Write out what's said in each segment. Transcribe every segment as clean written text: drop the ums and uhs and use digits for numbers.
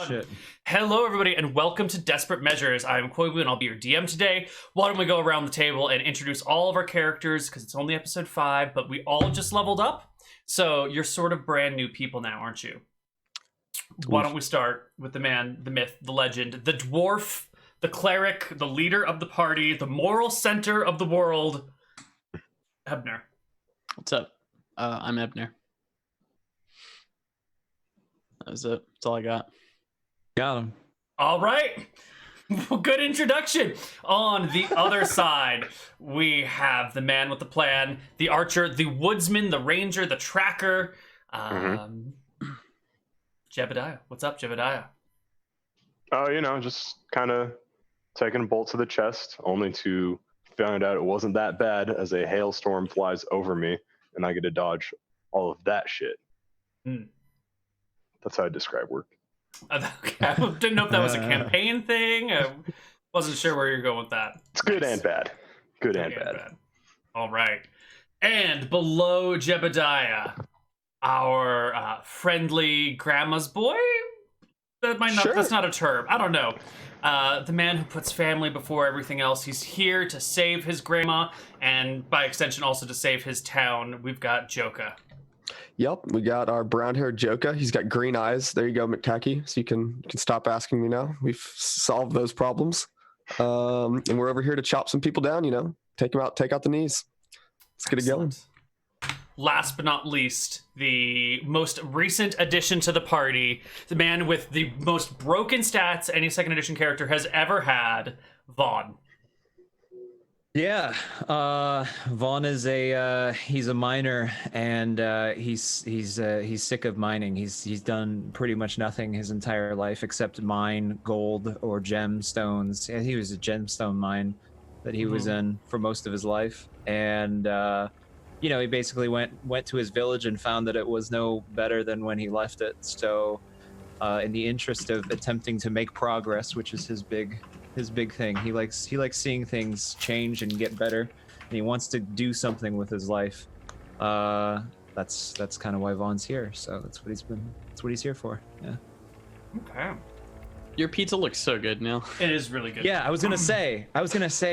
Shit. Hello, everybody, and welcome to Desperate Measures. I'm Koibu, and I'll be your DM today. Why don't we go around the table and introduce all of our characters, because it's only episode 5, but we all just leveled up. So you're sort of brand new people now, aren't you? Why don't we start with the man, the myth, the legend, the dwarf, the cleric, the leader of the party, the moral center of the world, Ebnur. What's up? I'm Ebnur. That was it. That's all I got. Got him. All right. Well, good introduction. On the other side, we have the man with the plan, the archer, the woodsman, the ranger, the tracker. Jebediah. What's up, Jebediah? Oh, just kind of taking a bolt to the chest, only to find out it wasn't that bad as a hailstorm flies over me and I get to dodge all of that shit. That's how I describe work. Okay. I didn't know if that was a campaign thing. I wasn't sure where you're going with that. It's good and bad. Good and bad. All right. And below Jebediah, our friendly grandma's boy? That might not, That's not a term. I don't know. The man who puts family before everything else. He's here to save his grandma, and by extension also to save his town. We've got Joka. Yep, we got our brown-haired Joka. He's got green eyes. There you go, Mctacky. So you can stop asking me now. We've solved those problems. And we're over here to chop some people down, take them out, take out the knees. Let's get it going. Last but not least, the most recent addition to the party, the man with the most broken stats any second edition character has ever had, Vaughn. Yeah, Vaughn is he's a miner, and he's sick of mining. He's done pretty much nothing his entire life except mine gold or gemstones. Yeah, he was a gemstone mine that he was in for most of his life, and he basically went to his village and found that it was no better than when he left it. So, in the interest of attempting to make progress, which is his big thing, he likes seeing things change and get better, and he wants to do something with his life. That's kind of why Vaughn's here. So that's what he's here for. Yeah. Okay. Your pizza looks so good, Neal. It is really good. Yeah, I was gonna say,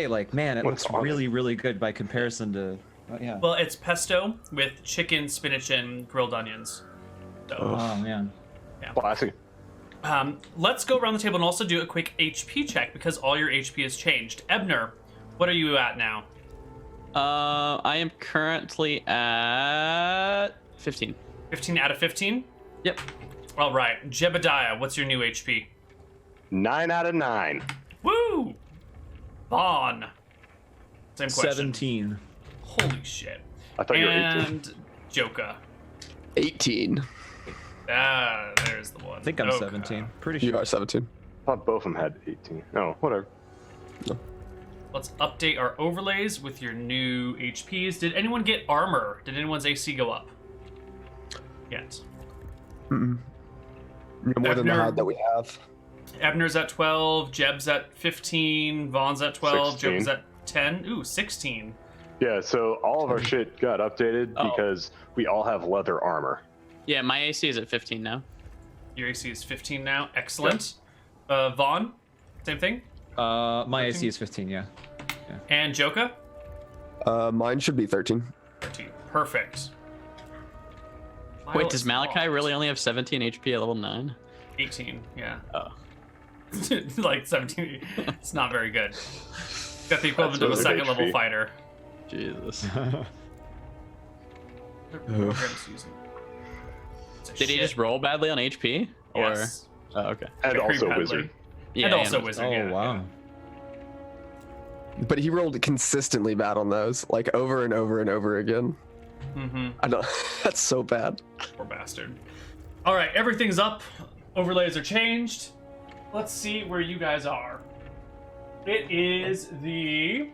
like, man, it looks really, really good by comparison to. Yeah. Well, it's pesto with chicken, spinach, and grilled onions. So, oh man. Yeah. Classic. Let's go around the table and also do a quick HP check because all your HP has changed. Ebnur, what are you at now? I am currently at 15. 15 out of 15? Yep. All right. Jebediah, what's your new HP? 9 out of 9. Woo! Vaughn. Same question. 17. Holy shit. I thought you were 18. And Joka. 18. Ah, there's the one. I think I'm 17. Pretty sure. You are 17. I thought both of them had 18. Oh, whatever. Let's update our overlays with your new HPs. Did anyone get armor? Did anyone's AC go up? Yet. No more than the hide that we have. Ebner's at 12, Jeb's at 15, Vaughn's at 12, 16. Joke's at 10. Ooh, 16. Yeah, so all of our shit got updated because we all have leather armor. Yeah, my AC is at 15 now. Your AC is 15 now. Excellent. Vaughn, same thing? My AC is 15, yeah. And Joka? Mine should be 13. 13. Perfect. Wait, does Malachi really only have 17 HP at level 9? 18, yeah. Oh. Like 17. It's not very good. Got the equivalent of a second level fighter. Jesus. Did he just roll badly on HP? Or... Yes. Oh, okay. And Very also badly. wizard. Yeah, And also and wizard, Oh, yeah. wow. But he rolled consistently bad on those, like over and over and over again. I know. That's so bad. Poor bastard. All right, everything's up. Overlays are changed. Let's see where you guys are. It is the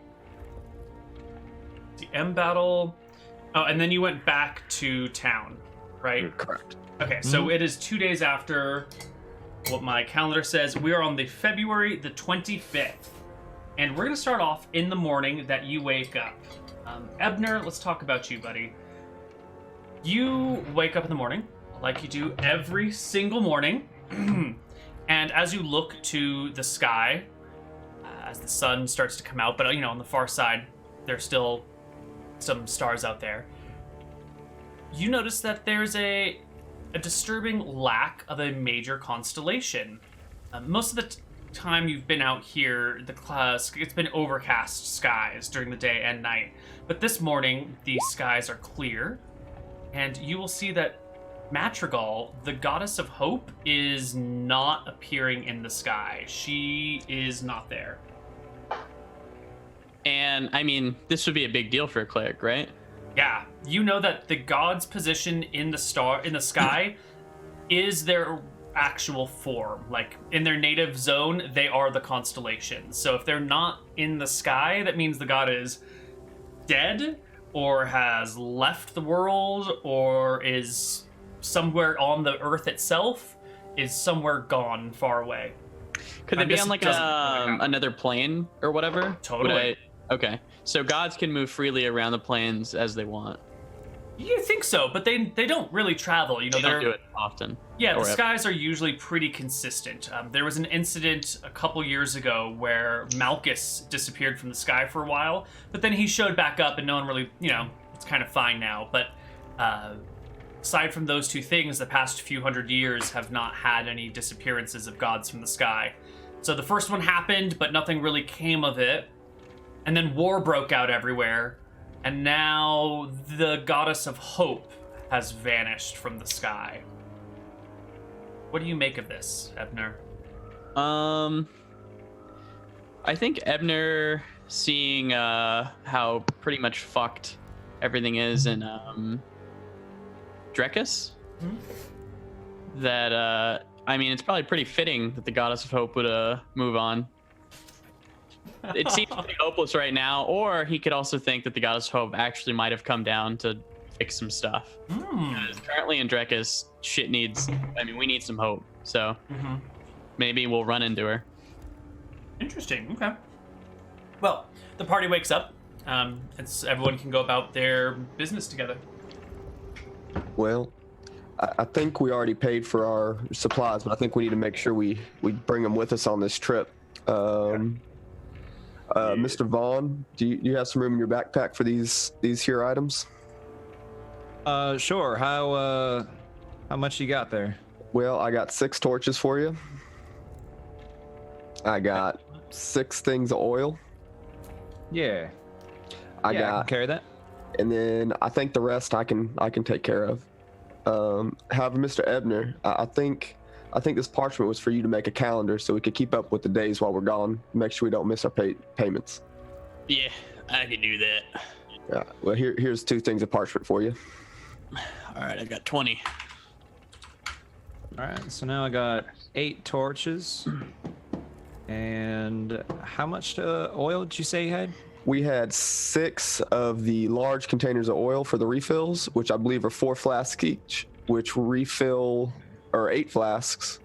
M battle. Oh, and then you went back to town, right? Correct. Okay, so it is 2 days after what my calendar says. We are on the February the 25th. And we're going to start off in the morning that you wake up. Ebnur, let's talk about you, buddy. You wake up in the morning, like you do every single morning, And as you look to the sky, as the sun starts to come out, but on the far side, there's still some stars out there. You notice that there's a disturbing lack of a major constellation. Most of the time you've been out here, it's been overcast skies during the day and night. But this morning, the skies are clear, and you will see that Matrigal, the goddess of hope, is not appearing in the sky. She is not there. And I mean, this would be a big deal for a cleric, right? Yeah, you know that the god's position in the sky is their actual form. Like in their native zone, they are the constellations. So if they're not in the sky, that means the god is dead or has left the world or is somewhere on the earth itself, is somewhere gone far away. Could they be on like another plane or whatever? Totally. Okay, so gods can move freely around the planes as they want. You think so, but they don't really travel. They don't do it often. Yeah, the skies are usually pretty consistent. There was an incident a couple years ago where Malchus disappeared from the sky for a while, but then he showed back up and no one really, it's kind of fine now. But aside from those two things, the past few hundred years have not had any disappearances of gods from the sky. So the first one happened, but nothing really came of it. And then war broke out everywhere. And now the goddess of hope has vanished from the sky. What do you make of this, Ebnur? I think Ebnur, seeing how pretty much fucked everything is in Drekis, that I mean, it's probably pretty fitting that the goddess of hope would move on. It seems pretty hopeless right now, or he could also think that the goddess of hope actually might have come down to fix some stuff. Because currently in Drekis, we need some hope. So maybe we'll run into her. Interesting. Okay. Well, the party wakes up. Everyone can go about their business together. Well, I think we already paid for our supplies, but I think we need to make sure we bring them with us on this trip. Mr. Vaughn, do you have some room in your backpack for these here items? Sure. How much you got there? Well, I got 6 torches for you. I got 6 things of oil. Yeah. I can carry that. And then I think the rest I can take care of. However, Mr. Ebnur, I think this parchment was for you to make a calendar so we could keep up with the days while we're gone. Make sure we don't miss our payments. Yeah, I can do that. Yeah. Well, here's 2 things of parchment for you. All right, I got 20. All right, so now I got 8 torches. And how much oil did you say you had? We had 6 of the large containers of oil for the refills, which I believe are 4 flasks each, which refill, or 8 flasks,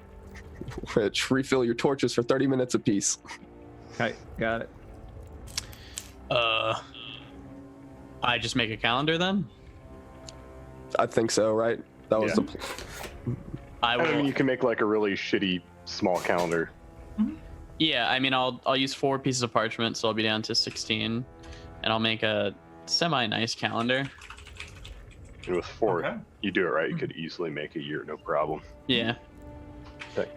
which refill your torches for 30 minutes apiece. Okay, got it. I just make a calendar then? I think so, right? That was the plan. I mean, you can make like a really shitty small calendar. Yeah, I mean, I'll use 4 pieces of parchment, so I'll be down to 16, and I'll make a semi-nice calendar. And with 4, you do it right, you could easily make a year, no problem. Yeah.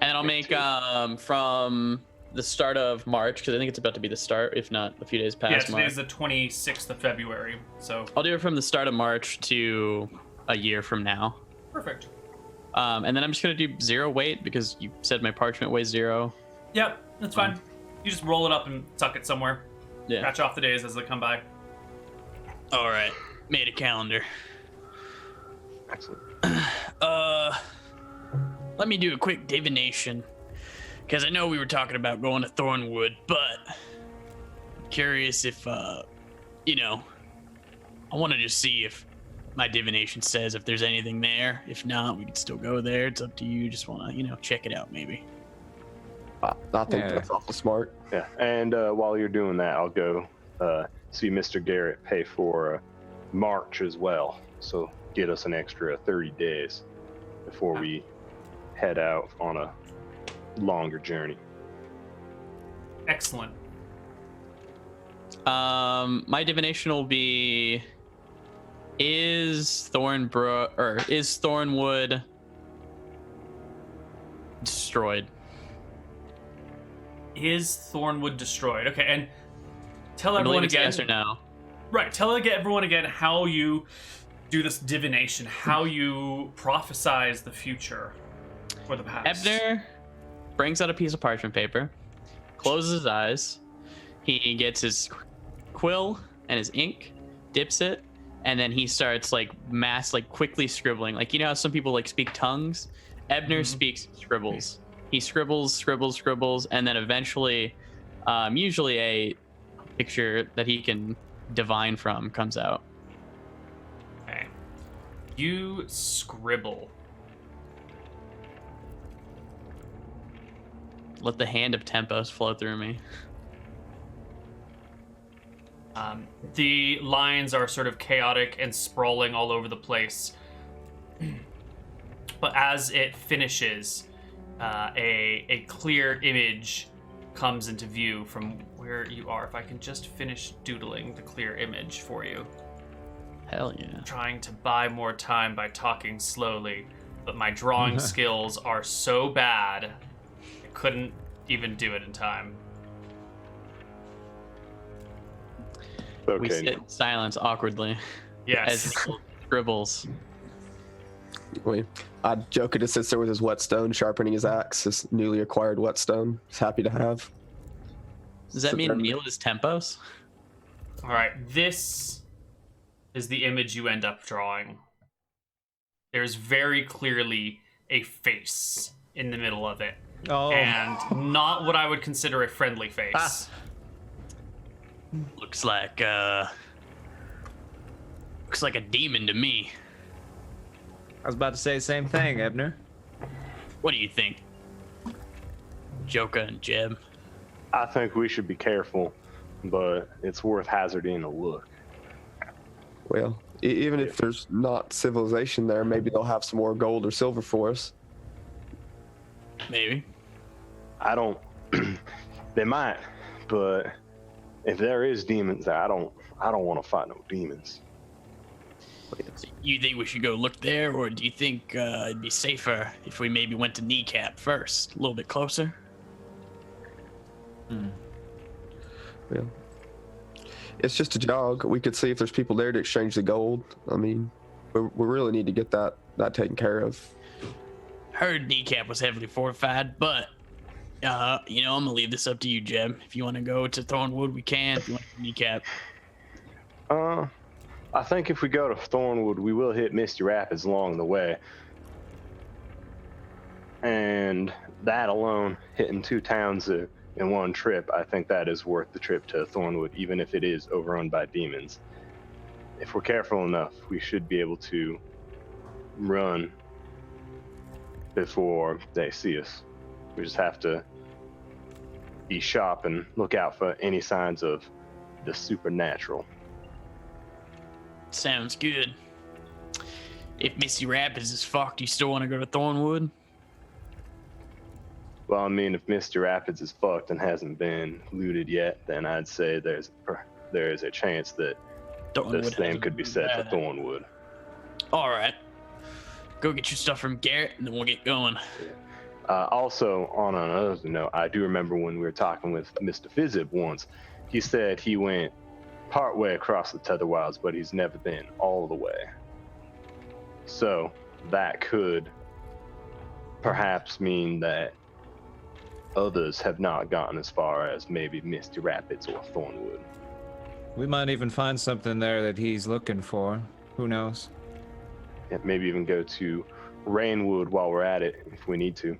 And I'll make from the start of March, because I think it's about to be the start, if not a few days past March. Yeah, today's the 26th of February, so... I'll do it from the start of March to a year from now. Perfect. And then I'm just going to do 0 weight, because you said my parchment weighs 0. Yep, that's fine. You just roll it up and tuck it somewhere. Yeah. Scratch off the days as they come by. All right. Made a calendar. Excellent. Let me do a quick divination, because I know we were talking about going to Thornwood, but I'm curious if, I want to just see if my divination says if there's anything there. If not, we can still go there. It's up to you. Just want to, check it out maybe. I think that's awful smart. Yeah, and while you're doing that, I'll go see Mr. Garrett pay for March as well. So get us an extra 30 days before we head out on a longer journey. Excellent. My divination will be: is Thornwood destroyed? Is Thornwood destroyed? Okay, and tell I believe everyone it's again. yes or no. Right, tell everyone again how you do this divination, how you prophesize the future or the past. Ebnur brings out a piece of parchment paper, closes his eyes. He gets his quill and his ink, dips it, and then he starts quickly scribbling. Like, you know how some people speak tongues? Ebnur speaks scribbles. He scribbles, and then eventually, usually a picture that he can divine from comes out. Okay. You scribble. Let the hand of Tempos flow through me. The lines are sort of chaotic and sprawling all over the place. But as it finishes, a clear image comes into view from where you are. If I can just finish doodling the clear image for you. Hell yeah. I'm trying to buy more time by talking slowly, but my drawing skills are so bad, I couldn't even do it in time. Okay. We sit in silence awkwardly Yes. as Neal scribbles. Joker just sits there with his whetstone, sharpening his axe, his newly acquired whetstone. He's happy to have. Does that mean Neal is Tempos? All right, this is the image you end up drawing. There's very clearly a face in the middle of it. Oh. And not what I would consider a friendly face. Looks like a demon to me. I was about to say the same thing, Ebnur. What do you think, Joker and Jeb? I think we should be careful, but it's worth hazarding a look. Well, even if there's not civilization there, maybe they'll have some more gold or silver for us. Maybe. I don't. They might, but if there is demons there, I don't want to fight no demons. You think we should go look there, or do you think it'd be safer if we maybe went to Kneecap first, a little bit closer? Well, it's just a jog. We could see if there's people there to exchange the gold. I mean, we really need to get that taken care of. Heard Kneecap was heavily fortified, but I'm gonna leave this up to you, Jeb. If you want to go to Thornwood, we can. If you want to Kneecap, I think if we go to Thornwood, we will hit Misty Rapids along the way. And that alone, hitting 2 towns in one trip, I think that is worth the trip to Thornwood, even if it is overrun by demons. If we're careful enough, we should be able to run before they see us. We just have to be sharp and look out for any signs of the supernatural. sounds good. If Misty Rapids is fucked, you still want to go to Thornwood? Well, I mean, if Misty Rapids is fucked and hasn't been looted yet, then I'd say there is a chance that Thornwood the same could be said for bad. Thornwood. All right. Go get your stuff from Garrett, and then we'll get going. Also, on another note, I do remember when we were talking with Mr. Fizzib once, he said he went part way across the Tether Wilds, but he's never been all the way. So that could perhaps mean that others have not gotten as far as maybe Misty Rapids or Thornwood. We might even find something there that he's looking for. Who knows? And maybe even go to Rainwood while we're at it if we need to.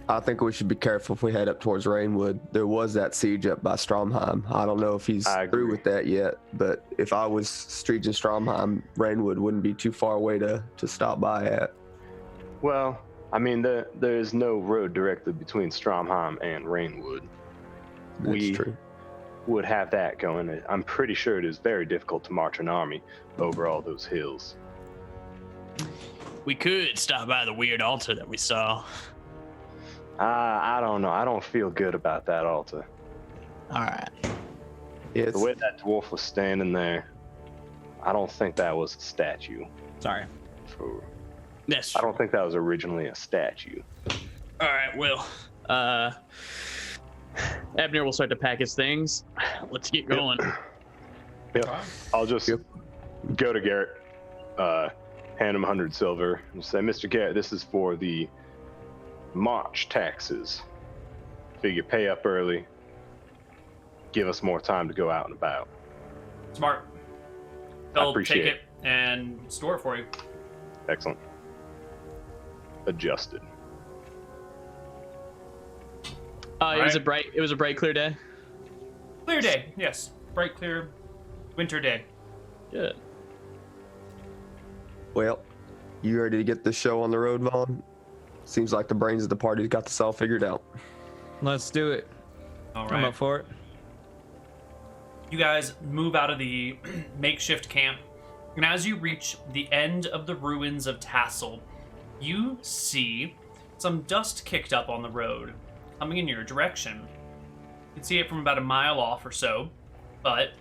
I think we should be careful if we head up towards Rainwood. There was that siege up by Stromheim. I don't know if he's through with that yet, but if I was sieging Stromheim, Rainwood wouldn't be too far away to stop by at. Well, I mean, there is no road directly between Stromheim and Rainwood. That's true. Would have that going. I'm pretty sure it is very difficult to march an army over all those hills. We could stop by the weird altar that we saw. I don't know. I don't feel good about that altar. All right. Yes. The way that dwarf was standing there, I don't think that was a statue. Sorry. That's I don't think that was originally a statue. All right, well, Ebnur will start to pack his things. Let's get going. Yep. I'll just go to Garrett, hand him 100 silver, and say, Mr. Garrett, this is for the March taxes. Figure pay up early. Give us more time to go out and about. Smart. I They'll appreciate take it and store it for you. Excellent. Adjusted. It was a bright, clear day. Clear day, yes. Bright, clear winter day. Good. Well, you ready to get this show on the road, Vaughn? Seems like the brains of the party's got this all figured out. Let's do it. All I'm right. up for it. You guys move out of the makeshift camp, and as you reach the end of the ruins of Tassel, you see some dust kicked up on the road, coming in your direction. You can see it from about a mile off or so, but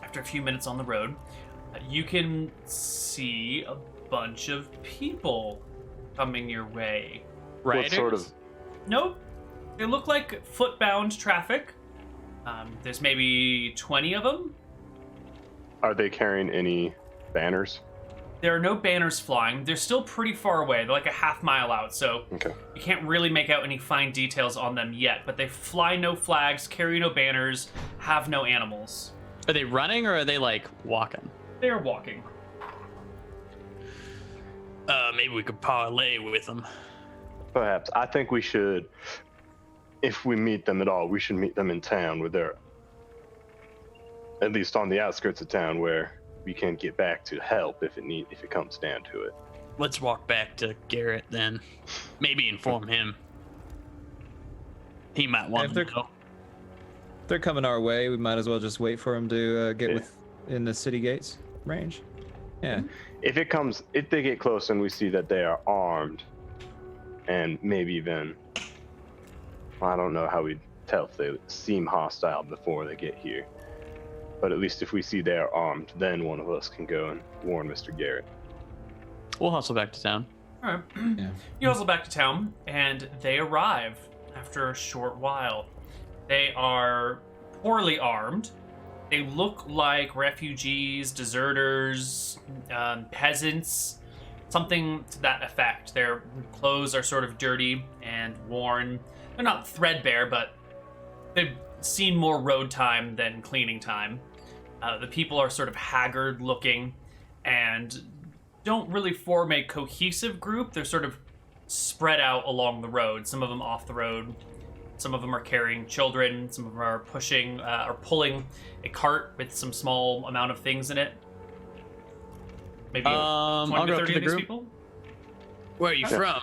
after a few minutes on the road, you can see a bunch of people coming your way. Riders? What sort of... Nope. They look like footbound traffic. There's maybe 20 of them. Are they carrying any banners? There are no banners flying. They're still pretty far away. They're like a half mile out, so Okay. you can't really make out any fine details on them yet. But they fly no flags, carry no banners, have no animals. Are they running or are they like walking? They are walking. Maybe we could parlay with them. Perhaps. I think we should, if we meet them at all, we should meet them in town where they're, at least on the outskirts of town, where we can get back to help if it comes down to it. Let's walk back to Garrett then. Maybe inform him. He might want to know. If they're coming our way, we might as well just wait for them to get within the city gates range. Yeah. If they get close and we see that they are armed, and maybe even, I don't know how we'd tell if they seem hostile before they get here. But at least if we see they are armed, then one of us can go and warn Mr. Garrett. We'll hustle back to town. All right. Yeah. You hustle back to town, and they arrive after a short while. They are poorly armed. They look like refugees, deserters, peasants, something to that effect. Their clothes are sort of dirty and worn. They're not threadbare, but they've seen more road time than cleaning time. The people are sort of haggard looking and don't really form a cohesive group. They're sort of spread out along the road, some of them off the road. Some of them are carrying children. Some of them are pushing or pulling a cart with some small amount of things in it. Maybe 20 I'll to go up 30 to of the these group. people. Where are you from?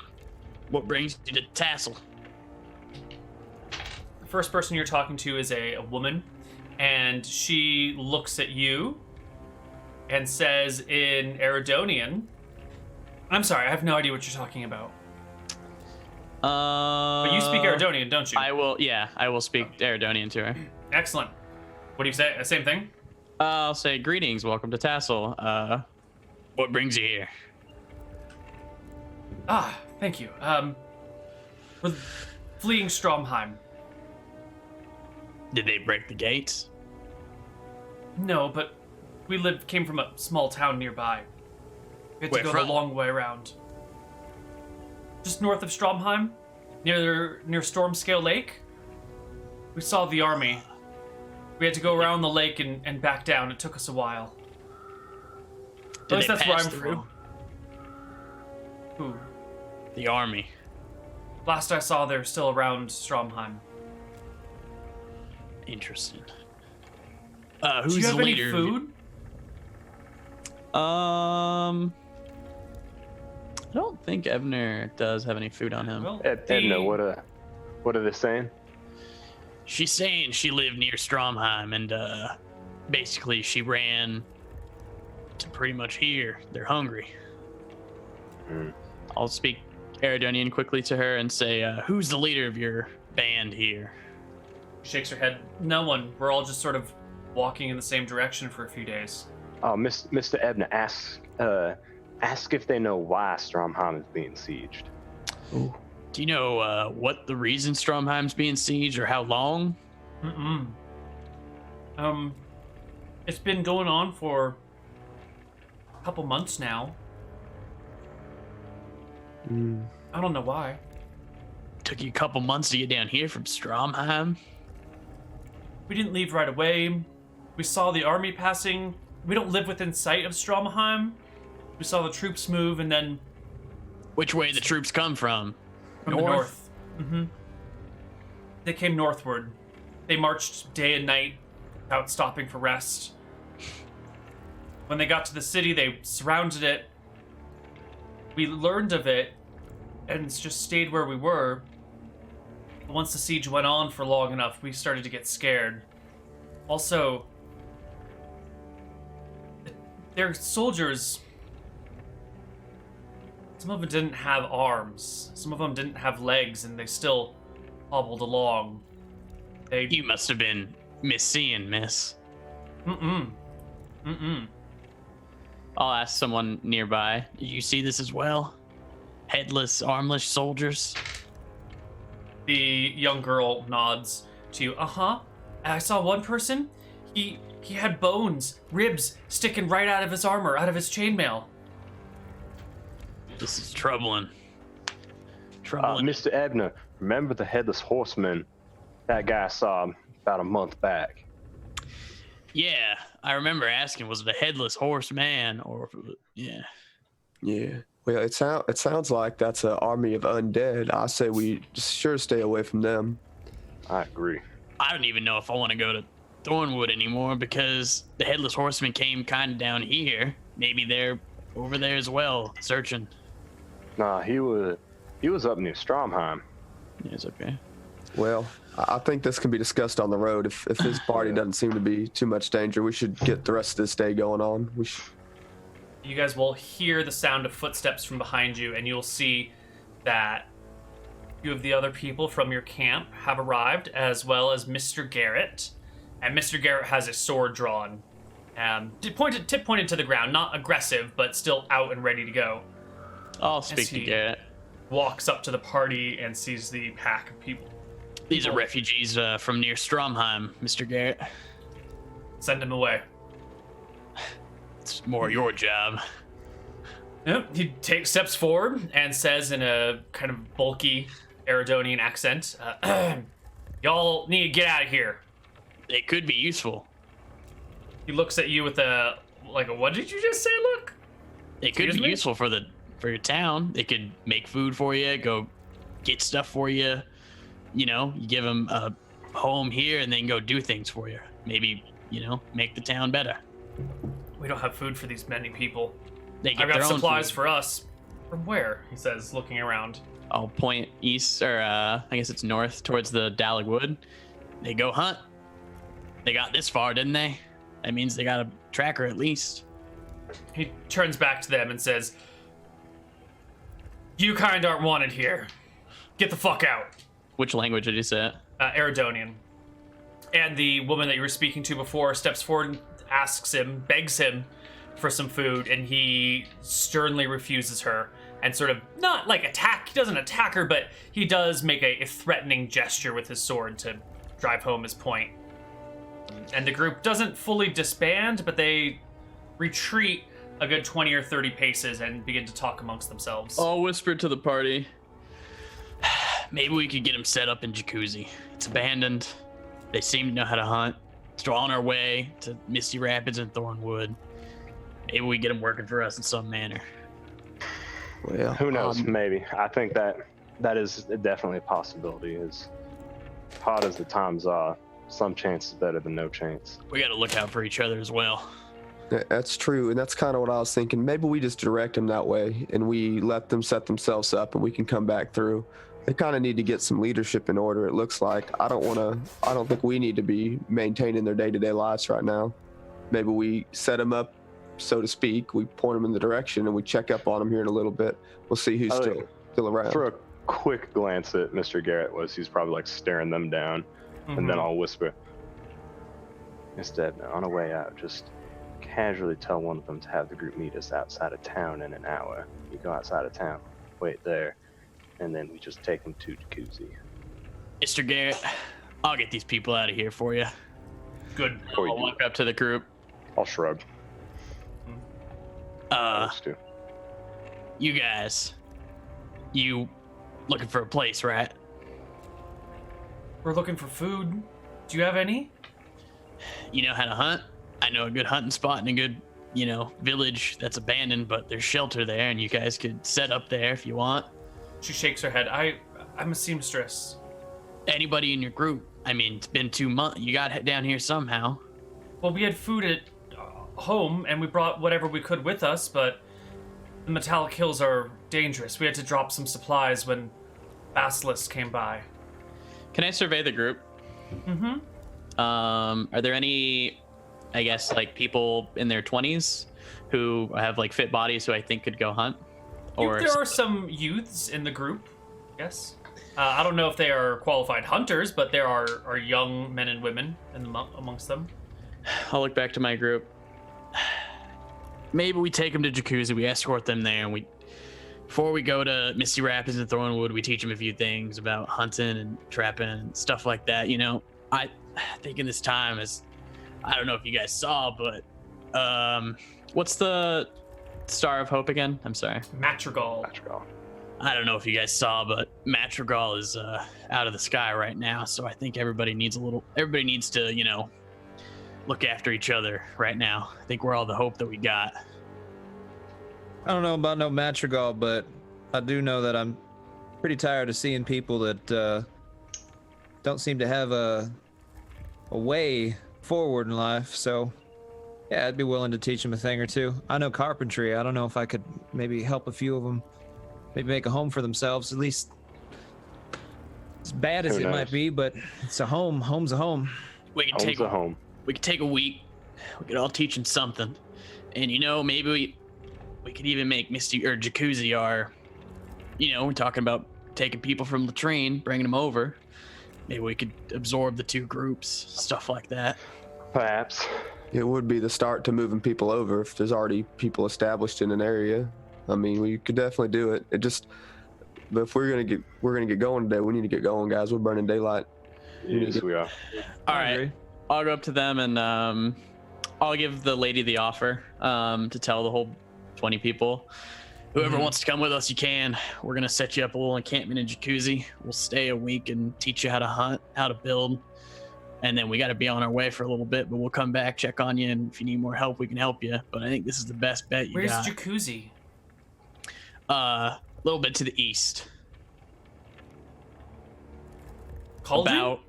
What brings you to Tassel? The first person you're talking to is a woman, and she looks at you and says in Eridonian, I'm sorry, I have no idea what you're talking about. But you speak Eridonian, don't you? I will speak Eridonian to her. Excellent. What do you say? Same thing? I'll say, greetings, welcome to Tassel. What brings you here? Ah, thank you. We're fleeing Stromheim. Did they break the gates? No, but we came from a small town nearby. We had to Where go from? the long way around. Just north of Stromheim, near Stormscale Lake. We saw the army. We had to go around the lake and back down. It took us a while. At least that's where I'm from. Who? The army. Last I saw, they're still around Stromheim. Interesting. Do Who's you have the any leader? food? I don't think Ebnur does have any food on him. Well, Edna, what are they saying? She's saying she lived near Stromheim and basically she ran to pretty much here. They're hungry. I'll speak Eridonian quickly to her and say, who's the leader of your band here? She shakes her head. No one. We're all just sort of walking in the same direction for a few days. Oh, Mr. Ebnur, ask if they know why Stromheim is being sieged. Ooh. Do you know what the reason Stromheim's being sieged or how long? It's been going on for a couple months now. I don't know why. Took you a couple months to get down here from Stromheim? We didn't leave right away. We saw the army passing. We don't live within sight of Stromheim. We saw the troops move, and then... Which way the troops come from? From the north. They came northward. They marched day and night without stopping for rest. When they got to the city, they surrounded it. We learned of it and just stayed where we were. But once the siege went on for long enough, we started to get scared. Also, their soldiers... Some of them didn't have arms. Some of them didn't have legs, and they still hobbled along. You must have been misseeing, miss. I'll ask someone nearby. Did you see this as well? Headless, armless soldiers? The young girl nods to you. I saw one person. He had bones, ribs sticking right out of his armor, out of his chainmail. This is troubling. Mr. Ebnur, remember the Headless Horseman that guy saw about a month back? Yeah, I remember asking, was it a Headless Horseman or if it was, yeah. Yeah. Well, it sounds like that's an army of undead. I say we just sure stay away from them. I agree. I don't even know if I want to go to Thornwood anymore because the Headless Horseman came kind of down here. Maybe they're over there as well, searching. Nah, he was up near Stromheim. Yeah, it's okay. Well, I think this can be discussed on the road. If this party doesn't seem to be too much danger, we should get the rest of this day going on. You guys will hear the sound of footsteps from behind you, and you'll see that a few of the other people from your camp have arrived, as well as Mr. Garrett. And Mr. Garrett has a sword drawn. Tip pointed to the ground, not aggressive, but still out and ready to go. I'll speak to Garrett. Walks up to the party and sees the pack of people. These are refugees from near Stromheim, Mr. Garrett. Send them away. It's more your job. Yep. He takes steps forward and says in a kind of bulky Eridonian accent, y'all need to get out of here. It could be useful. He looks at you with a what did you just say, look? It could be useful for your town. They could make food for you, go get stuff for you. You know, you give them a home here and then go do things for you. Maybe, make the town better. We don't have food for these many people. They get I've got their own supplies food. for us. From where? He says, looking around. I'll point east, or I guess it's north, towards the Dallig Wood. They go hunt. They got this far, didn't they? That means they got a tracker at least. He turns back to them and says, you kind aren't wanted here. Get the fuck out. Which language did you say it? Eridonian. And the woman that you were speaking to before steps forward and begs him for some food, and he sternly refuses her and sort of not like attack. He doesn't attack her, but he does make a threatening gesture with his sword to drive home his point. And the group doesn't fully disband, but they retreat a good 20 or 30 paces and begin to talk amongst themselves. I'll whisper to the party. Maybe we could get them set up in Jacuzzi. It's abandoned. They seem to know how to hunt. Still on our way to Misty Rapids and Thornwood. Maybe we get them working for us in some manner. Well, Who knows? Maybe. I think that is definitely a possibility. As hard as the times are, some chance is better than no chance. We got to look out for each other as well. That's true, and that's kind of what I was thinking. Maybe we just direct them that way, and we let them set themselves up, and we can come back through. They kind of need to get some leadership in order, it looks like. I don't think we need to be maintaining their day-to-day lives right now. Maybe we set them up so to speak. We point them in the direction and we check up on them here in a little bit. We'll see who's still around. For a quick glance at Mr. Garrett, he's probably like staring them down, and then I'll whisper, "Instead, on the way out, just casually tell one of them to have the group meet us outside of town in an hour. You go outside of town, wait there, and then we just take them to Jacuzzi." Mr. Garrett, I'll get these people out of here for you. Good. I'll walk up to the group. I'll shrug. You guys, you looking for a place, right? We're looking for food. Do you have any? You know how to hunt? I know a good hunting spot and a good, village that's abandoned, but there's shelter there, and you guys could set up there if you want. She shakes her head. I'm a seamstress. Anybody in your group? I mean, it's been 2 months. You got down here somehow. Well, we had food at home, and we brought whatever we could with us, but the metallic hills are dangerous. We had to drop some supplies when basilisks came by. Can I survey the group? Are there any, I guess, like people in their 20s who have like fit bodies who I think could go hunt? Or there are some youths in the group, yes. I don't know if they are qualified hunters, but there are young men and women amongst them. I'll look back to my group. Maybe we take them to Jacuzzi, we escort them there, and before we go to Misty Rapids and Thornwood, we teach them a few things about hunting and trapping and stuff like that. I think in this time is, I don't know if you guys saw, but what's the Star of Hope again? I'm sorry. Matrigal. I don't know if you guys saw, but Matrigal is out of the sky right now, so I think everybody needs to, look after each other right now. I think we're all the hope that we got. I don't know about no Matrigal, but I do know that I'm pretty tired of seeing people that don't seem to have a way forward in life. So, yeah, I'd be willing to teach them a thing or two. I know carpentry. I don't know if I could maybe help a few of them, maybe make a home for themselves, at least as bad as it might be, but it's a home. Home's a home. We could take a week. We could all teach them something. And, maybe we could even make Misty or Jacuzzi our, we're talking about taking people from Latrine, bringing them over. Maybe we could absorb the 2 groups, stuff like that. Perhaps. It would be the start to moving people over if there's already people established in an area. I mean, we could definitely do it. But if we're gonna get going today, we need to get going, guys. We're burning daylight. Yes, we are. All right, I'll go up to them and I'll give the lady the offer to tell the whole 20 people. Whoever wants to come with us, you can. We're gonna set you up a little encampment in Jacuzzi. We'll stay a week and teach you how to hunt, how to build, and then we got to be on our way for a little bit. But we'll come back, check on you, and if you need more help, we can help you. But I think this is the best bet you got. Where's Jacuzzi? A little bit to the east. Cauldron?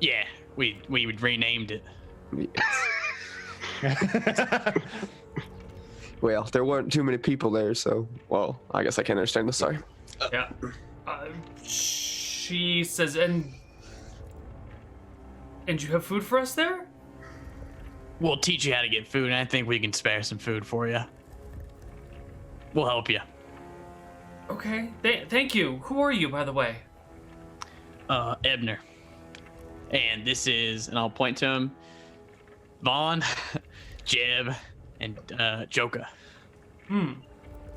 Yeah, we renamed it. Well, there weren't too many people there, so, well, I guess I can't understand this. Sorry. Yeah. She says, and you have food for us there? We'll teach you how to get food, and I think we can spare some food for you. We'll help you. Okay. Thank you. Who are you, by the way? Ebnur. And this is, and I'll point to him, Vaughn, Jeb, and Joka.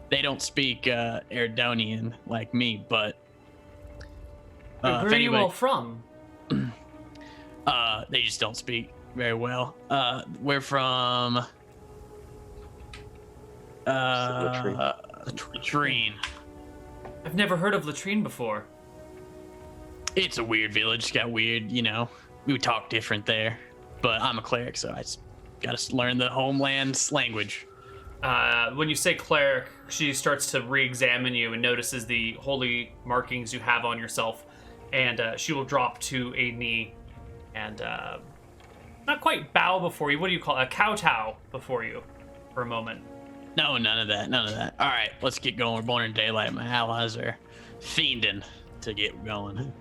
They don't speak Eridonian like me, but where are you all from? They just don't speak very well. We're from Latrine. I've never heard of Latrine before. It's a weird village. It's got weird, we talk different there. But I'm a cleric, so I just gotta learn the homeland's language. When you say cleric, she starts to re-examine you and notices the holy markings you have on yourself, and she will drop to a knee and not quite bow before you. What do you call it? A kowtow before you for a moment. No, none of that. All right, let's get going. We're born in daylight. My allies are fiending to get going.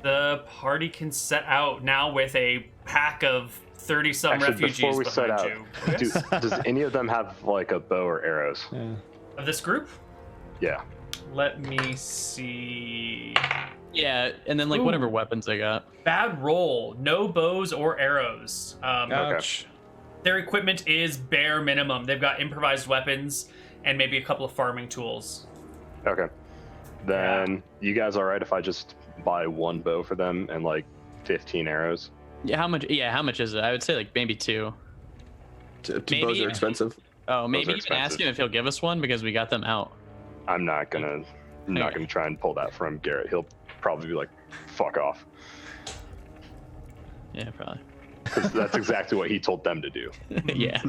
The party can set out now with a pack of 30-some Actually, refugees before we set behind out, you. does any of them have like a bow or arrows? Yeah. Of this group? Yeah. Let me see. Yeah, and then like Ooh. whatever weapons they got. Bad roll. No bows or arrows. Ouch. Their equipment is bare minimum. They've got improvised weapons and maybe a couple of farming tools. Okay. Then you guys all right if I just buy one bow for them and like 15 arrows? Yeah, how much? Yeah, how much is it? I would say like maybe 2. Bows Maybe- are expensive. Oh, maybe are even ask expensive. him if he'll give us one because we got them out. I'm not gonna try and pull that from Garrett. He'll probably be like, "Fuck off," Yeah, probably. 'cause that's exactly what he told them to do. Yeah.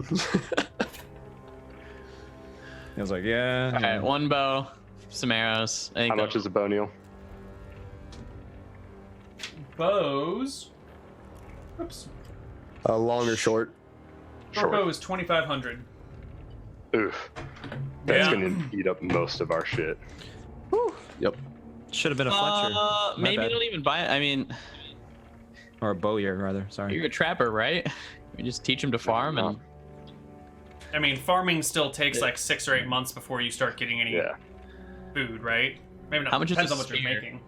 He was like, yeah. All right, one bow, some arrows. I think How much is a bow, Neal? Bows. Oops. Long or short? Short Short. bow is 2,500. Oof. That's Yeah. gonna eat up most of our shit. Yep. Should have been a Fletcher. My maybe bad. don't even buy it. I mean, Or a bowyer, rather. Sorry. you're a trapper, right? You just teach him to farm and I mean, farming still takes like 6 or 8 months before you start getting any Yeah. food, right? Maybe not. How much is Depends a on what you're spear? making.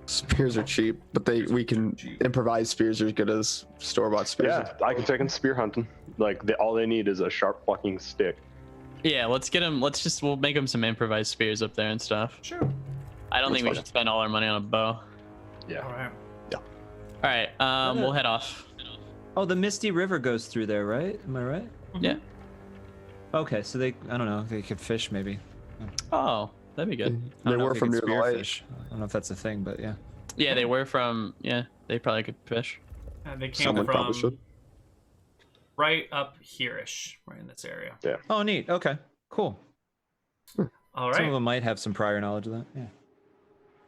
Spears are cheap, but we can improvise spears are as good as store-bought spears. Yeah, I can take them spear hunting. Like all they need is a sharp fucking stick. yeah, let's get him. We'll make him some improvised spears up there and stuff. Sure. I don't That's think we fine. should spend all our money on a bow. Yeah. All right. All right, we'll head off. Oh, the Misty River goes through there, right? Am I right? Yeah. Okay, so I don't know, they could fish maybe. Oh, that'd be good. I don't They know were if from could near the lake. spearfish. I don't know if that's a thing, but yeah. Yeah, they were from. Yeah, they probably could fish. They came Someone probably from should. right up here-ish, right in this area. Oh, neat. Okay, cool. All Some of right. them might have some prior knowledge of that. Yeah.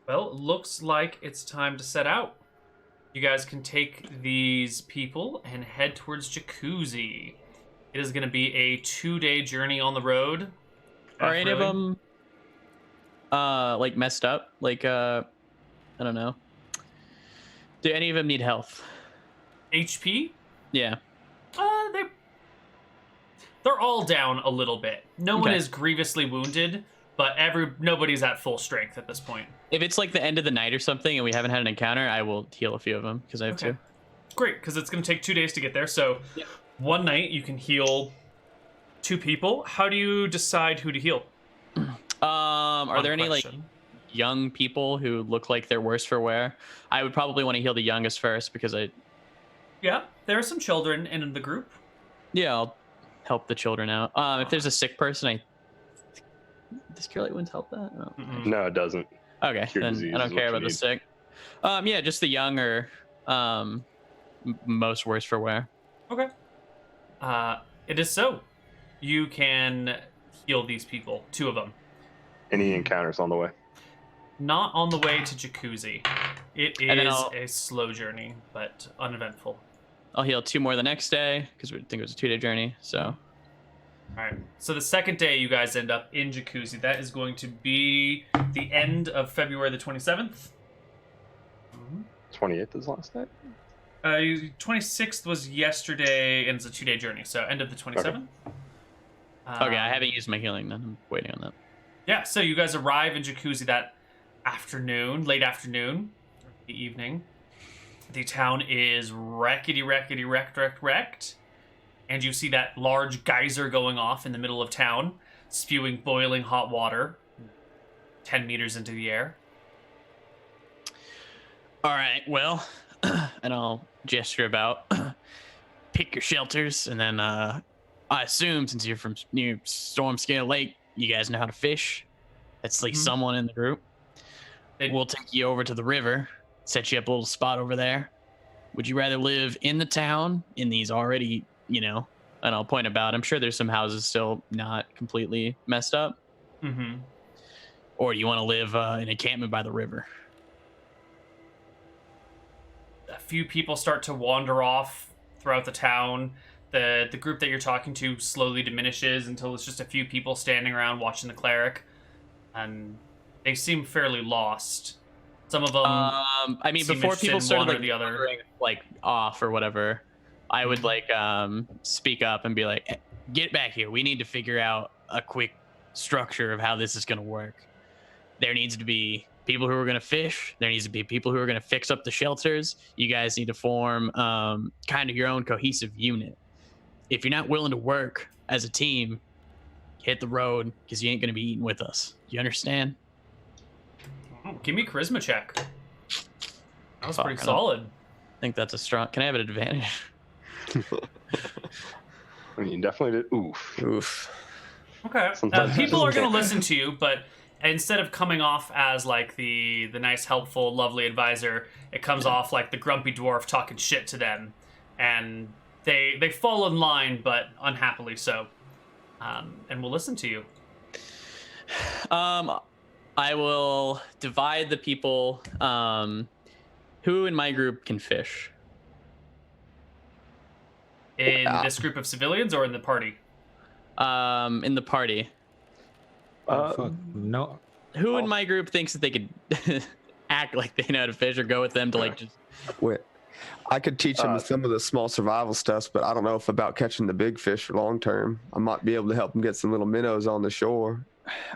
Well, looks like it's time to set out. You guys can take these people and head towards Jacuzzi. It is going to be a 2-day journey on the road. Are any of Really? them like messed up? Like I don't know. Do any of them need health? HP? Yeah. They're all down a little bit. No one Okay. is grievously wounded, but nobody's at full strength at this point. If it's like the end of the night or something and we haven't had an encounter, I will heal a few of them because I have Okay. 2. Great, because it's going to take 2 days to get there. So one night you can heal 2 people. How do you decide who to heal? Are Fun there any like question. young people who look like they're worse for wear? I would probably want to heal the youngest first because Yeah, there are some children in the group. I'll help the children out. If there's a sick person, does Cure Light Wounds help that? No. Mm-mm. No, it doesn't. Okay, Cure then disease I is don't what care you about the need. sick. Yeah, just the young or most worse for wear. Okay. It is so. You can heal these people, 2 of them. Any encounters on the way? Not on the way to Jacuzzi. It And then is I'll- a slow journey, but uneventful. I'll heal 2 more the next day because we think it was a 2-day journey. So All right. So the second day you guys end up in Jacuzzi. That is going to be the end of February the 27th. 28th is the last night. 26th was yesterday, and it's a 2-day journey. So end of the 27th. okay, I haven't used my healing then. I'm waiting on that. Yeah, so you guys arrive in Jacuzzi that afternoon, late afternoon, the evening. The town is wrecked, and you see that large geyser going off in the middle of town, spewing boiling hot water 10 meters into the air. All right, well, and I'll gesture about. Pick your shelters, and then I assume since you're from near Stormscale Lake, you guys know how to fish. That's like Mhm. someone in the group. They- We'll take you over to the river, set you up a little spot over there. Would you rather live in the town in these already, and I'll point about, I'm sure there's some houses still not completely messed up, Mm-hmm. or do you want to live in a campment by the river? A few people start to wander off throughout the town. The group that you're talking to slowly diminishes until it's just a few people standing around watching the cleric, and they seem fairly lost. Some of them. I mean, seem before interested people in started one or like the other. wandering, like off or whatever, I would like speak up and be like, "Eh, get back here. We need to figure out a quick structure of how this is going to work. There needs to be people who are going to fish. There needs to be people who are going to fix up the shelters. You guys need to form kind of your own cohesive unit. If you're not willing to work as a team, hit the road because you ain't going to be eating with us. You understand?" Oh, give me a charisma check. That was pretty I don't solid. think that's a strong. Can I have an advantage? I mean, you definitely did. Oof. Oof. Okay. Sometimes you People just are going to can't. listen to you, but instead of coming off as like the nice, helpful, lovely advisor, it comes off like the grumpy dwarf talking shit to them, and they fall in line, but unhappily so. And we'll listen to you. I will divide the people who in my group can fish. In this group of civilians or in the party? In the party. Fuck. No. Who in my group thinks that they could act like they know how to fish or go with them to like just Wait, I could teach them some of the small survival stuff, but I don't know if about catching the big fish for long term. I might be able to help them get some little minnows on the shore.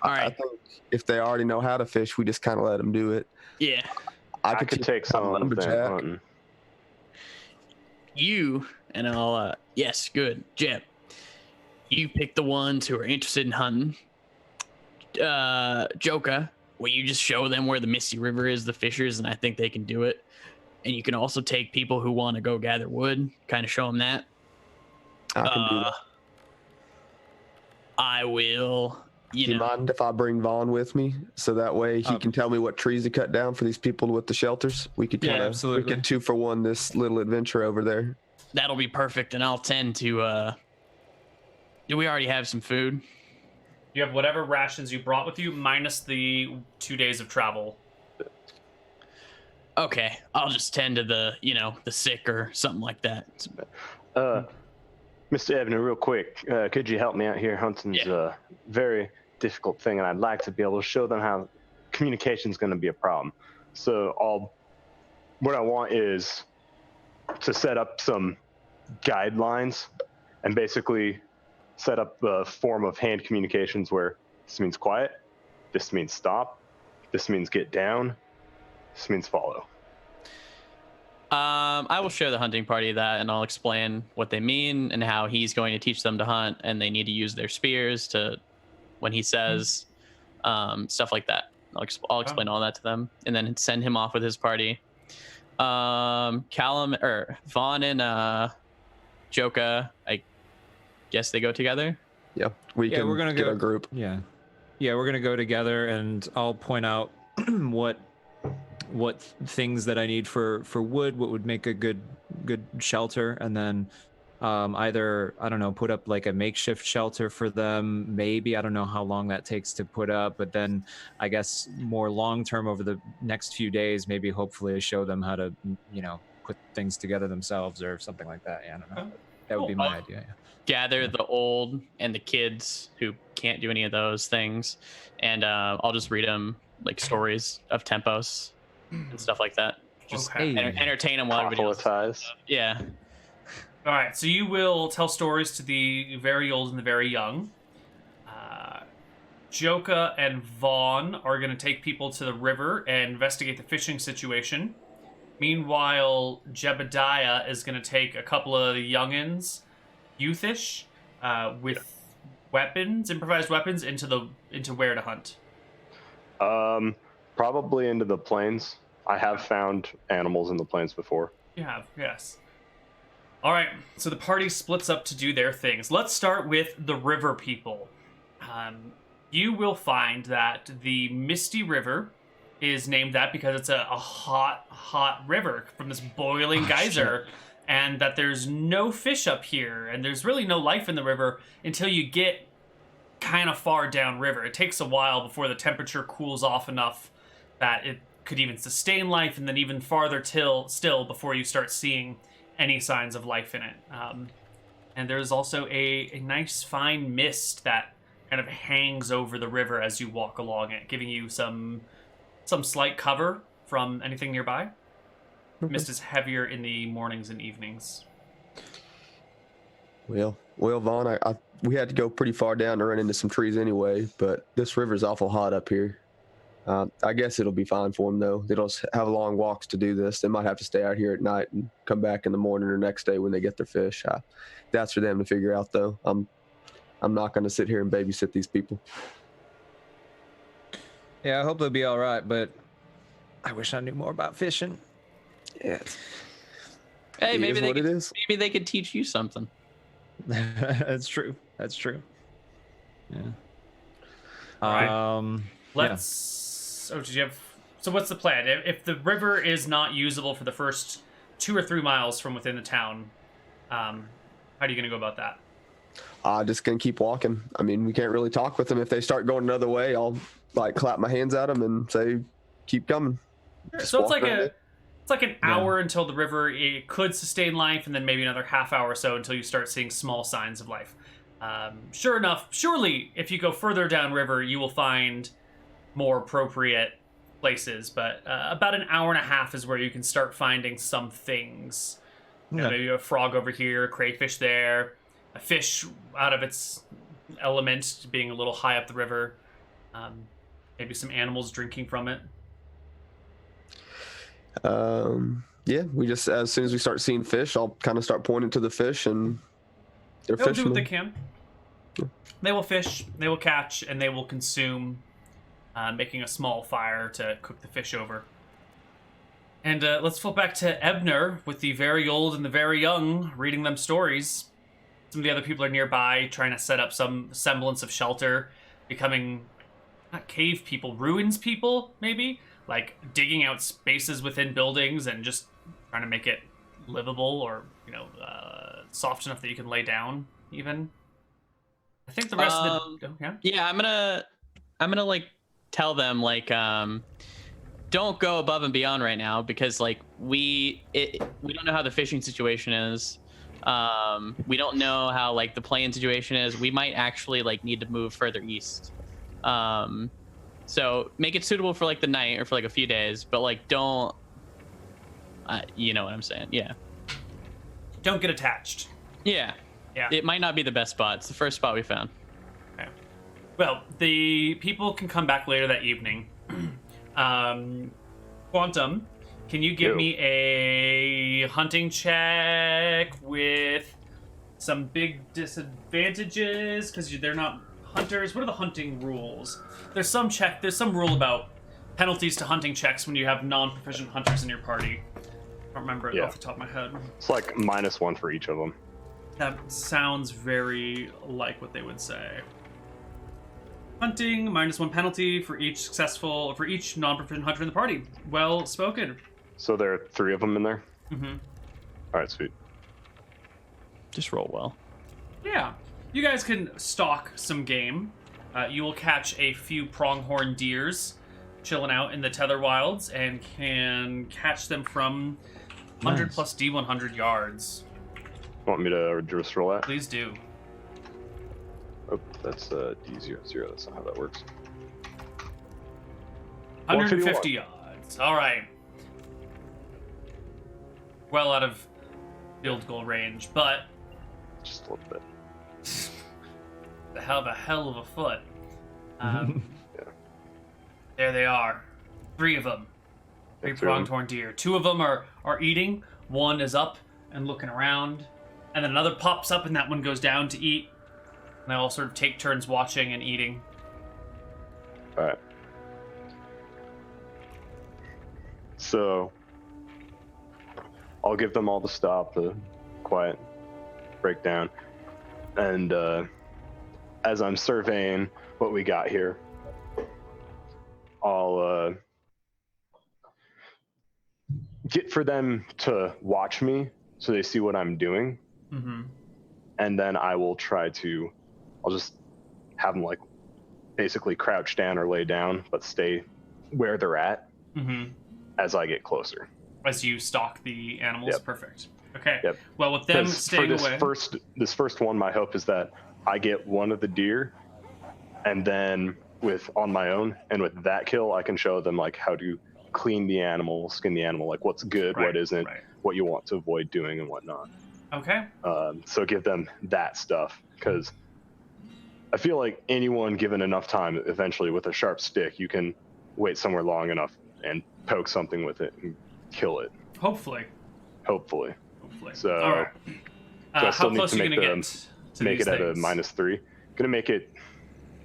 all I right. think if they already know how to fish, we just kind of let them do it. Yeah. I could teach take them some of them lumberjack. hunting. You and I'll yes, good. Jeb. You pick the ones who are interested in hunting. Joka, will you just show them where the Misty River is, the fishers, and I think they can do it. And you can also take people who want to go gather wood, kind of show them that. I can do that. I will, Do you mind if I bring Vaughn with me, so that way he can tell me what trees to cut down for these people with the shelters? We could Yeah, kind of absolutely. get 2 for 1 this little adventure over there. that'll be perfect, and I'll tend to. Do we already have some food? You have whatever rations you brought with you, minus the 2 days of travel. Okay, I'll just tend to the sick or something like that. Mr. Ebnur, real quick, could you help me out here? Hunting's a very difficult thing, and I'd like to be able to show them how communication is going to be a problem. So what I want is to set up some guidelines and basically set up a form of hand communications where this means quiet, this means stop, this means get down, this means follow. I will show the hunting party that, and I'll explain what they mean and how he's going to teach them to hunt, and they need to use their spears to, when he says, stuff like that. I'll explain all that to them, and then send him off with his party. Callum or Vaughn and Joka, I guess they go together. Yeah, we're gonna get go a group. Yeah, we're gonna go together, and I'll point out what things that I need for wood, what would make a good shelter, and then either, I don't know, put up like a makeshift shelter for them. Maybe, I don't know how long that takes to put up, but then I guess more long term over the next few days, maybe hopefully show them how to, put things together themselves or something like that. Yeah, I don't know. That would be my idea. Yeah. Gather the old and the kids who can't do any of those things, and I'll just read them like stories of tempos and stuff like that. Just entertain them while everybody else. Yeah. All right, so you will tell stories to the very old and the very young. Joka and Vaughn are going to take people to the river and investigate the fishing situation. Meanwhile, Jebediah is going to take a couple of the youngins, youthish, with weapons, improvised weapons, into where to hunt. Probably into the plains. I have found animals in the plains before. You have, yes. All right, so the party splits up to do their things. Let's start with the river people. You will find that the Misty River is named that because it's a hot river from this boiling geyser, and that there's no fish up here, and there's really no life in the river until you get kind of far downriver. It takes a while before the temperature cools off enough that it could even sustain life, and then even farther still before you start seeing any signs of life in it. And there's also a nice fine mist that kind of hangs over the river as you walk along it, giving you some slight cover from anything nearby. Mist is heavier in the mornings and evenings. Well, Vaughn, we had to go pretty far down to run into some trees anyway, but this river's awful hot up here. I guess it'll be fine for them, though. They don't have long walks to do this. They might have to stay out here at night and come back in the morning or next day when they get their fish. That's for them to figure out, though. I'm not going to sit here and babysit these people. Yeah, I hope they'll be all right, but I wish I knew more about fishing. Yeah. Hey, maybe it is. maybe they could teach you something. That's true. Yeah. All right. Let's. Oh, did you have? So what's the plan? If the river is not usable for the first 2 or 3 miles from within the town, how are you gonna go about that? Just gonna keep walking. I mean, we can't really talk with them. If they start going another way, I'll clap my hands at them and say, "Keep coming." So it's like an hour until the river it could sustain life, and then maybe another half hour or so until you start seeing small signs of life. Surely, if you go further downriver, you will find more appropriate places. But about an hour and a half is where you can start finding some things. You know, maybe a frog over here, a crayfish there, a fish out of its element, being a little high up the river. Maybe some animals drinking from it. Yeah, we just, as soon as we start seeing fish, I'll kind of start pointing to the fish, and they'll do what they can. They will fish, they will catch, and they will consume, making a small fire to cook the fish over. And let's flip back to Ebnur with the very old and the very young, reading them stories. Some of the other people are nearby, trying to set up some semblance of shelter, becoming, not cave people, ruins people, maybe? Like digging out spaces within buildings and just trying to make it livable or, soft enough that you can lay down, even. I think the rest of the... Yeah, I'm gonna tell them, don't go above and beyond right now, because we don't know how the fishing situation is. We don't know how the plane situation is. We might actually need to move further east. So make it suitable for the night or for a few days, but don't, you know what I'm saying? Yeah. Don't get attached. Yeah. It might not be the best spot. It's the first spot we found. Okay. Well, the people can come back later that evening. Quantum, can you give me a hunting check with some big disadvantages? Because they're not hunters. What are the hunting rules? There's some rule about penalties to hunting checks when you have non-proficient hunters in your party. I don't remember it off the top of my head. It's -1 for each of them. That sounds very like what they would say. Hunting, -1 penalty for each non-proficient hunter in the party. Well spoken. So there are 3 of them in there? Mm-hmm. All right, sweet. Just roll well. Yeah. You guys can stalk some game. You will catch a few pronghorn deers chilling out in the tether wilds and can catch them from 100 plus D100 yards. Want me to just roll that? Please do. Oh, that's D00. That's not how that works. 150 yards. All right. Well out of field goal range, but just a little bit. The hell of a foot. Yeah. There they are. 3 of them. 3 pronghorn deer. 2 of them are eating. 1 is up and looking around. And then another pops up and that one goes down to eat. And they all sort of take turns watching and eating. All right. So I'll give them all the stop, the quiet breakdown. And as I'm surveying what we got here, I'll get for them to watch me so they see what I'm doing. Mm-hmm. And then I'll just have them basically crouch down or lay down, but stay where they're at as I get closer. As you stalk the animals? Yep. Perfect. Okay. Yep. Well, with them staying away... This first one, my hope is that I get one of the deer, and then on my own, and with that kill, I can show them how to clean the animal, skin the animal, like what's good, what isn't, what you want to avoid doing and whatnot. Okay. So give them that stuff, because I feel like anyone given enough time, eventually with a sharp stick, you can wait somewhere long enough and poke something with it and kill it. Hopefully. So, all right. I still how need close to are you make gonna the get to make these it at a things? -3. Gonna make it.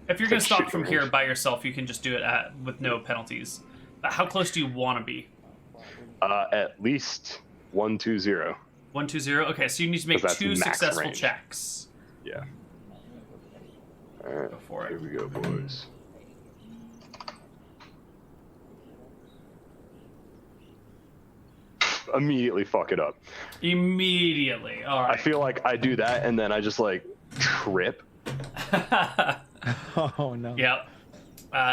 If you're gonna like stop shooting from range. here by yourself, you can just do it with no penalties. How close do you want to be? At least 120. 120. Okay, so you need to make 'Cause that's 2 max successful range. checks. Yeah. All right. Go for it. Here we go, boys. Immediately fuck it up. Immediately. All right. I feel like I do that and then I just like trip. Oh no. Yep.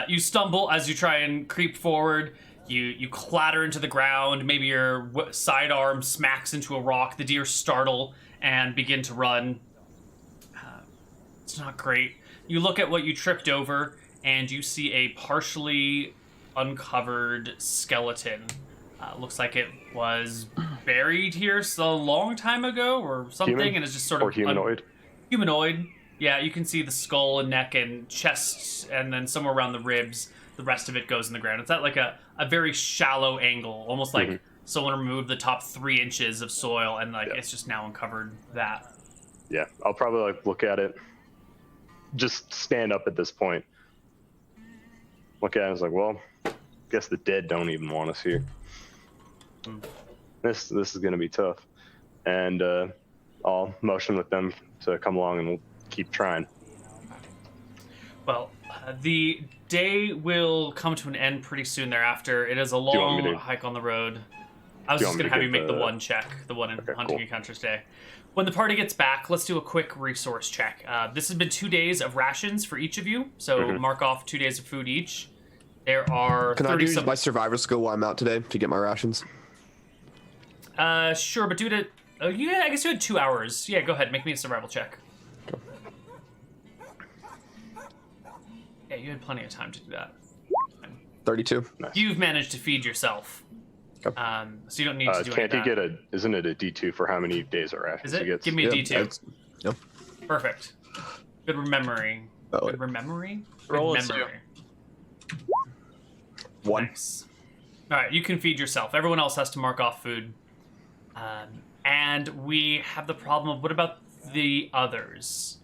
You stumble as you try and creep forward. You clatter into the ground. Maybe your sidearm smacks into a rock. The deer startle and begin to run. It's not great. You look at what you tripped over, and you see a partially uncovered skeleton. Looks like it was buried here a long time ago or something, Human? and it's just sort Or of humanoid. humanoid. Yeah, you can see the skull and neck and chest, and then somewhere around the ribs. The rest of it goes in the ground. It's at like a very shallow angle, almost like someone removed the top 3 inches of soil, and like it's just now uncovered that. Yeah, I'll probably like look at it. Just stand up at this point. Look at it. I was like, well, guess the dead don't even want us here. This is gonna be tough, and I'll motion with them to come along, and we'll keep trying. Well, the day will come to an end pretty soon thereafter. It is a you want me long to- hike on the road. I was do you just want going me to to have you get make the the- one check, the one in Okay, Hunting cool. Encounters Day. When the party gets back, let's do a quick resource check. This has been 2 days of rations for each of you, so mark off 2 days of food each. There are Can I 30 use my survivor skill while I'm out today to get my rations? Sure, but do it at... Oh, yeah, I guess you had 2 hours. Yeah, go ahead, make me a survival check. Yeah, you had plenty of time to do that. 32. You've managed to feed yourself. Okay. So you don't need to do any Can't of he that. get isn't it a D2 for how many days are rations Is he it? gets? Give me a D2. that's- Yep. Perfect. Good remembering. Oh, Good remembering? Roll Good a 2. memory. 1. Nice. All right, you can feed yourself. Everyone else has to mark off food. And we have the problem of what about the others?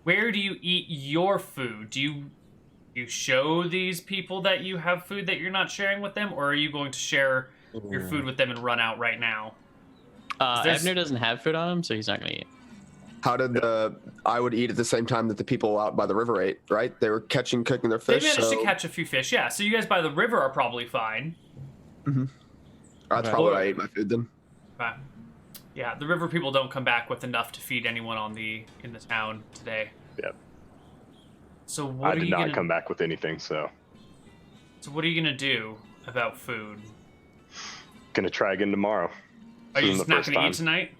Where do you eat your food? Do you show these people that you have food that you're not sharing with them, or are you going to share your food with them and run out right now? there's- Ebnur doesn't have food on him, so he's not gonna eat. How did I would eat at the same time that the people out by the river ate, right? They were cooking their They fish. managed so to catch a few fish, yeah. So you guys by the river are probably fine. that's probably why I ate my food then. But yeah, the river people don't come back with enough to feed anyone in the town today. Yep. So what I are did you not gonna come back with anything, so So what are you gonna do about food? gonna try again tomorrow. Are you This just isn't the not first gonna time. eat tonight?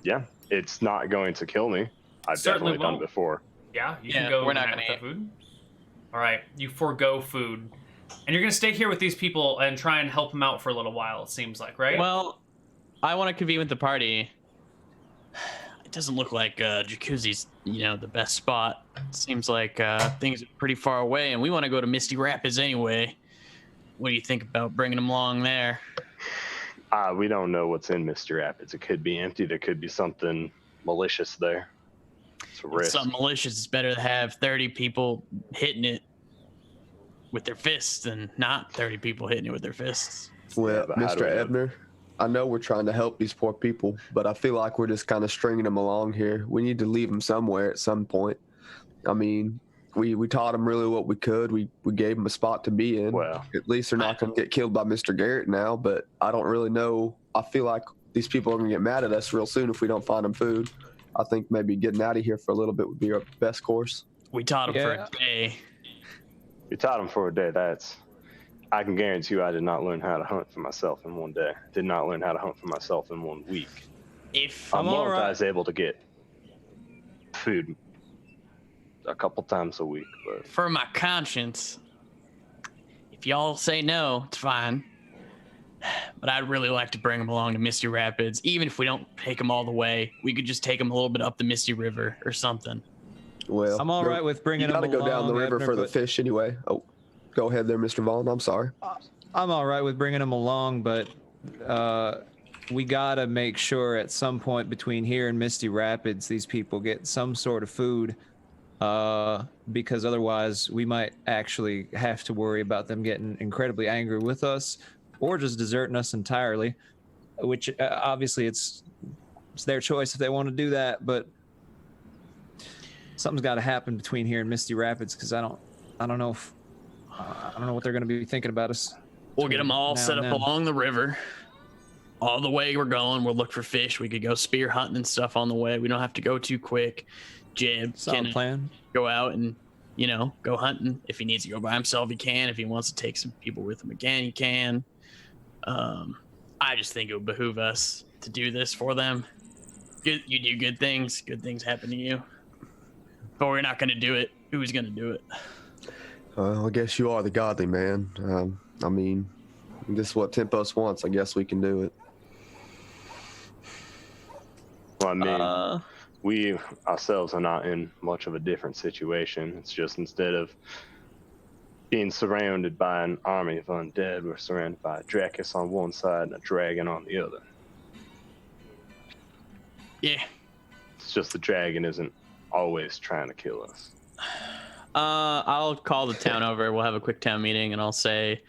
Yeah, it's not going to kill me. I've Certainly definitely done won't. it before. Yeah, you Yeah, can go we're not tonight gonna with the food. All right, you forego food, and you're gonna stay here with these people and try and help them out for a little while. It seems like, right? Well, I want to convene with the party. It doesn't look like Jacuzzi's, the best spot. It seems like things are pretty far away, and we want to go to Misty Rapids anyway. What do you think about bringing them along there? We don't know what's in Mr. Rapids. It could be empty. There could be something malicious there. It's a risk. Something malicious. It's better to have 30 people hitting it with their fists than not 30 people hitting it with their fists. Well, but how do Mr. we know? Ebnur, I know we're trying to help these poor people, but I feel like we're just kind of stringing them along here. We need to leave them somewhere at some point. I mean, we taught them really what we could. We gave them a spot to be in. Well, At least they're not going to get killed by Mr. Garrett now, but I don't really know. I feel like these people are going to get mad at us real soon if we don't find them food. I think maybe getting out of here for a little bit would be our best course. We taught them for Yeah. a day. we taught them for a day. I can guarantee you I did not learn how to hunt for myself in one day. Did not learn how to hunt for myself in 1 week. If A I'm month alright. I was able to get food a couple times a week, but for my conscience, if y'all say no, it's fine. but I'd really like to bring them along to Misty Rapids. Even if we don't take them all the way, we could just take them a little bit up the Misty River or something. Well, I'm all right with bringing you them gotta go down the along, river Ebnur, for the but- fish anyway. Oh, go ahead there, Mr. Vaughn. I'm sorry. I'm all right with bringing them along, but we gotta make sure at some point between here and Misty Rapids, these people get some sort of food, because otherwise we might actually have to worry about them getting incredibly angry with us, or just deserting us entirely. Which obviously it's their choice if they want to do that, but something's got to happen between here and Misty Rapids, because I don't know if I don't know what they're going to be thinking about us. We'll get them all now set and up then. along the river. All the way we're going, we'll look for fish. We could go spear hunting and stuff on the way. We don't have to go too quick. Jib Solid can plan. go out and, go hunting. If he needs to go by himself, he can. If he wants to take some people with him again, he can. I just think it would behoove us to do this for them. You do good things happen to you. But we're not going to do it. Who's going to do it? I guess you are the godly man. I mean, this is what Tempos wants. I guess we can do it. Well, I mean, we ourselves are not in much of a different situation. It's just instead of being surrounded by an army of undead, we're surrounded by a Dracus on one side and a dragon on the other. Yeah. It's just the dragon isn't always trying to kill us. I'll call the town over. We'll have a quick town meeting, and I'll say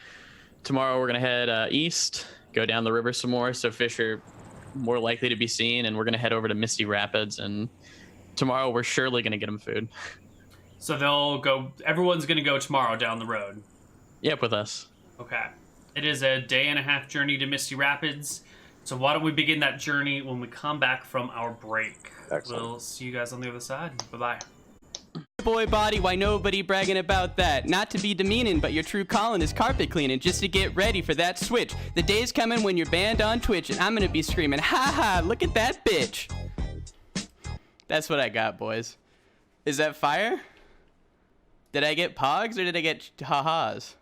tomorrow we're going to head east, go down the river some more, so fish are more likely to be seen, and we're going to head over to Misty Rapids, and tomorrow we're surely going to get them food. So they'll go. Everyone's gonna go tomorrow down the road. Yep, with us. Okay. It is a 1.5-day journey to Misty Rapids. So why don't we begin that journey when we come back from our break? Excellent. We'll see you guys on the other side. Bye-bye. Boy body, why nobody bragging about that? Not to be demeaning, but your true calling is carpet cleaning, just to get ready for that switch. The day's coming when you're banned on Twitch, and I'm gonna be screaming, ha ha, look at that bitch. That's what I got, boys. Is that fire? Did I get pogs or did I get ha-has?